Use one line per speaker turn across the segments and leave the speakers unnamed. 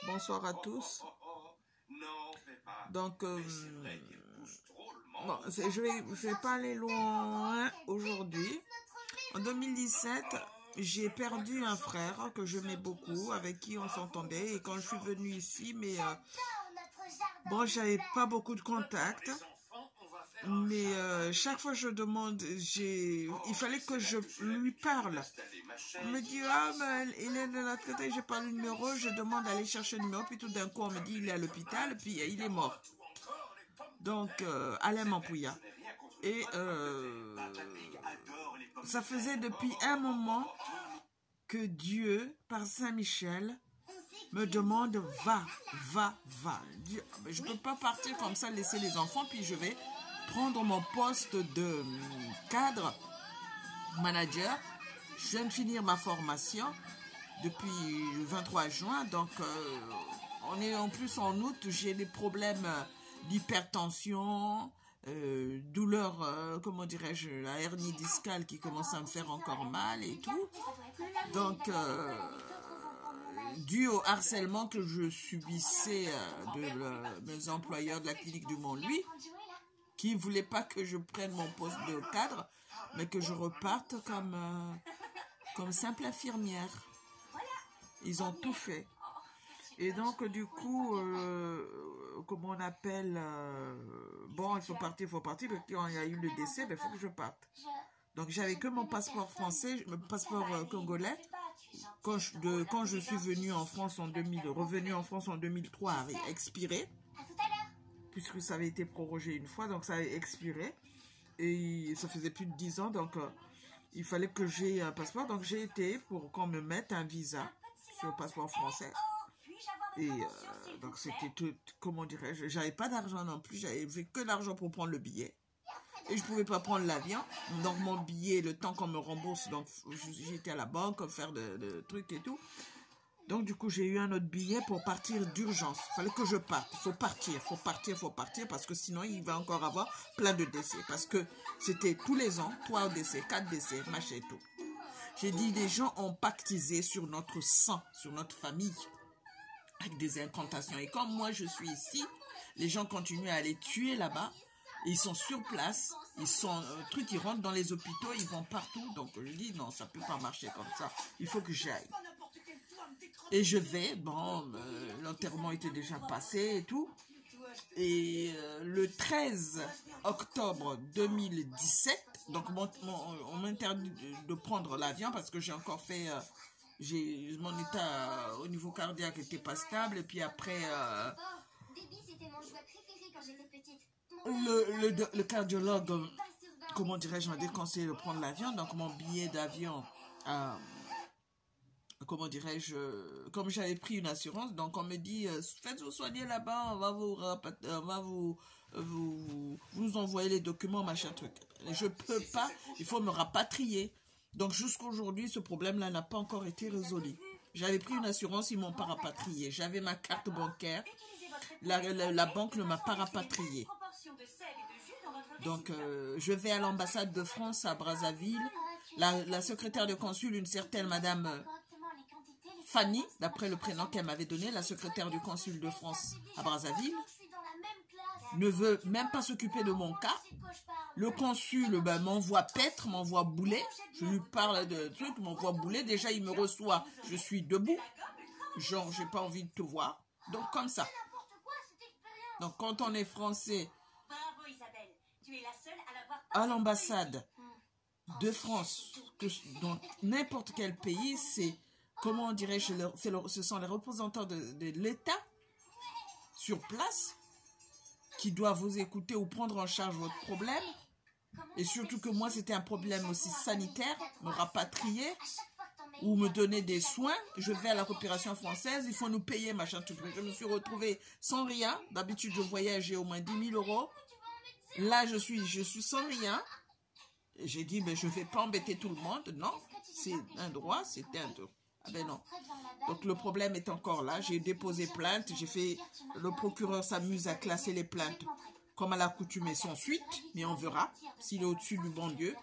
Bonsoir à tous. Donc, bon, je vais pas aller loin aujourd'hui. En 2017, j'ai perdu un frère que j'aimais beaucoup, avec qui on s'entendait. Et quand je suis venue ici, bon, j'avais pas beaucoup de contacts. Mais chaque fois je demande, il fallait que je lui parle. On me dit, ah, mais il est de l'autre côté, j'ai pas le numéro, je demande d'aller chercher le numéro, puis tout d'un coup on me dit, il est à l'hôpital, puis il est mort. Donc, Alain Mampouya. Et ça faisait depuis un moment que Dieu, par Saint-Michel, me demande, va. Je peux pas partir comme ça, laisser les enfants, puis je vais prendre mon poste de cadre manager. Je viens de finir ma formation depuis le 23 juin, donc on est en plus en août, j'ai des problèmes d'hypertension, douleur, comment dirais-je, la hernie discale qui commence à me faire encore mal et tout. Donc, dû au harcèlement que je subissais de mes employeurs de la clinique du Mont-Louis, qui ne voulaient pas que je prenne mon poste de cadre, mais que je reparte comme simple infirmière. Ils ont tout fait. Et donc, du coup, comment on appelle, bon, il faut partir, parce qu'il y a eu le décès, il faut que je parte. Donc, j'avais que mon passeport français, mon passeport congolais. Quand je suis venue en France revenue en France en 2003, avait expiré. Puisque ça avait été prorogé une fois, donc ça a expiré. Et ça faisait plus de 10 ans, donc il fallait que j'ai un passeport. Donc j'ai été pour qu'on me mette un visa sur le passeport français. Et donc c'était tout, comment dirais-je, j'avais pas d'argent non plus, j'avais que l'argent pour prendre le billet. Et je pouvais pas prendre l'avion. Donc mon billet, le temps qu'on me rembourse, donc j'étais à la banque, faire de trucs et tout. Donc, du coup, j'ai eu un autre billet pour partir d'urgence. Il fallait que je parte. Il faut partir, parce que sinon, il va encore avoir plein de décès. Parce que c'était tous les ans, 3 décès, 4 décès, machin et tout. J'ai dit, les gens ont pactisé sur notre sang, sur notre famille, avec des incantations. Et comme moi, je suis ici, les gens continuent à aller tuer là-bas. Ils sont sur place, ils rentrent dans les hôpitaux, ils vont partout. Donc, je dis, non, ça ne peut pas marcher comme ça. Il faut que j'aille. Et je vais, bon, l'enterrement était déjà passé et tout. Et le 13 octobre 2017, donc on m'interdit de prendre l'avion parce que j'ai encore fait, mon état au niveau cardiaque n'était pas stable. Et puis après, le cardiologue, comment dirais-je, m'a déconseillé de prendre l'avion. Donc mon billet d'avion comment dirais-je, comme j'avais pris une assurance, donc on me dit, faites-vous soigner là-bas, on va vous envoyer les documents, machin truc. Je peux pas, il faut me rapatrier. Donc jusqu'à aujourd'hui, ce problème-là n'a pas encore été résolu. J'avais pris une assurance, ils m'ont pas rapatrié. J'avais ma carte bancaire, la banque ne m'a pas rapatrié. Donc je vais à l'ambassade de France à Brazzaville. La secrétaire de consul, une certaine madame Fanny, d'après le prénom qu'elle m'avait donné, la secrétaire du consul de France à Brazzaville, ne veut même pas s'occuper de mon cas. Le consul m'envoie paître, m'envoie bouler. Je lui parle de trucs, m'envoie bouler. Déjà, il me reçoit, je suis debout. Genre, j'ai pas envie de te voir. Donc, comme ça. Donc, quand on est français, à l'ambassade de France, dans n'importe quel pays, c'est, comment dirais-je, ce sont les représentants de l'État sur place qui doivent vous écouter ou prendre en charge votre problème. Et surtout que moi, c'était un problème aussi sanitaire, me rapatrier ou me donner des soins. Je vais à la coopération française, il faut nous payer, machin, tout. Je me suis retrouvée sans rien. D'habitude, je voyage, j'ai au moins 10 000 €. Là, je suis sans rien. J'ai dit, mais je ne vais pas embêter tout le monde. Non, c'est un droit, c'était un droit. Ah ben non. Donc le problème est encore là. J'ai déposé plainte. Le procureur s'amuse à classer les plaintes comme à l'accoutumée sans suite. Mais on verra. S'il est au-dessus du bon Dieu,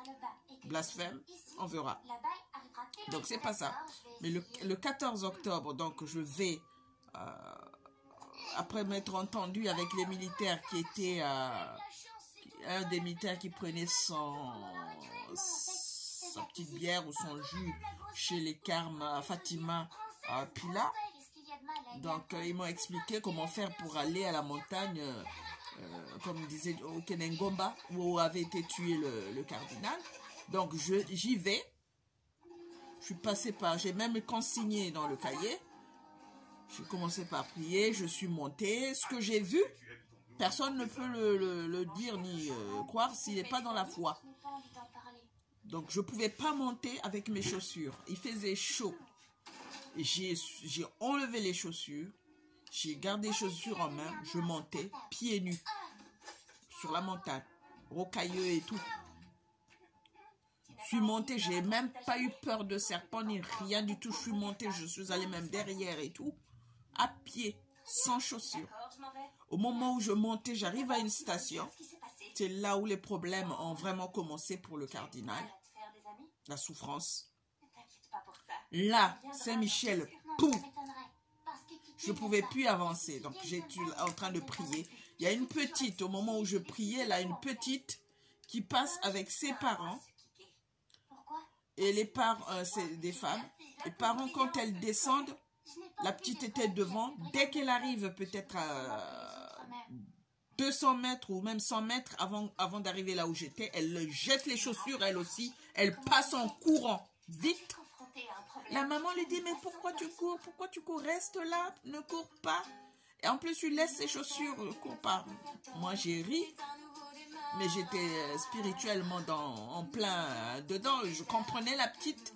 blasphème, on verra. Donc c'est pas ça. Mais le 14 octobre, donc je vais après m'être entendu avec les militaires qui étaient... un des militaires qui prenait sa petite bière ou son jus chez les Carmes Fatima Pila. Donc, ils m'ont expliqué comment faire pour aller à la montagne, comme disait au Kenengomba, où avait été tué le cardinal. Donc, j'y vais. Je suis passé par... J'ai même consigné dans le cahier. J'ai commencé par prier, je suis montée. Ce que j'ai vu, personne ne peut le dire ni croire s'il n'est pas dans la foi. Donc, je ne pouvais pas monter avec mes chaussures. Il faisait chaud. J'ai enlevé les chaussures. J'ai gardé les chaussures en main. Je montais pieds nus sur la montagne, rocailleux et tout. Je suis montée, j'ai même pas eu peur de serpent ni rien du tout. Je suis montée, je suis allée même derrière et tout, à pied, sans chaussures. Au moment où je montais, j'arrive à une station. C'est là où les problèmes ont vraiment commencé pour le cardinal. La souffrance. Là, Saint-Michel, pouf! Je ne pouvais plus avancer. Donc, j'étais en train de prier. Il y a une petite, au moment où je priais, là, une petite qui passe avec ses parents. Et les parents, c'est des femmes. Les parents, quand elles descendent, la petite était devant. Dès qu'elle arrive peut-être à 200 mètres ou même 100 mètres avant d'arriver là où j'étais, elle jette les chaussures, elle aussi. Elle passe en courant, vite. La maman lui dit, mais pourquoi tu cours? Pourquoi tu cours? Reste là, ne cours pas. Et en plus, tu laisses ses chaussures, ne cours pas. Moi, j'ai ri. Mais j'étais spirituellement en plein dedans. Je comprenais la petite.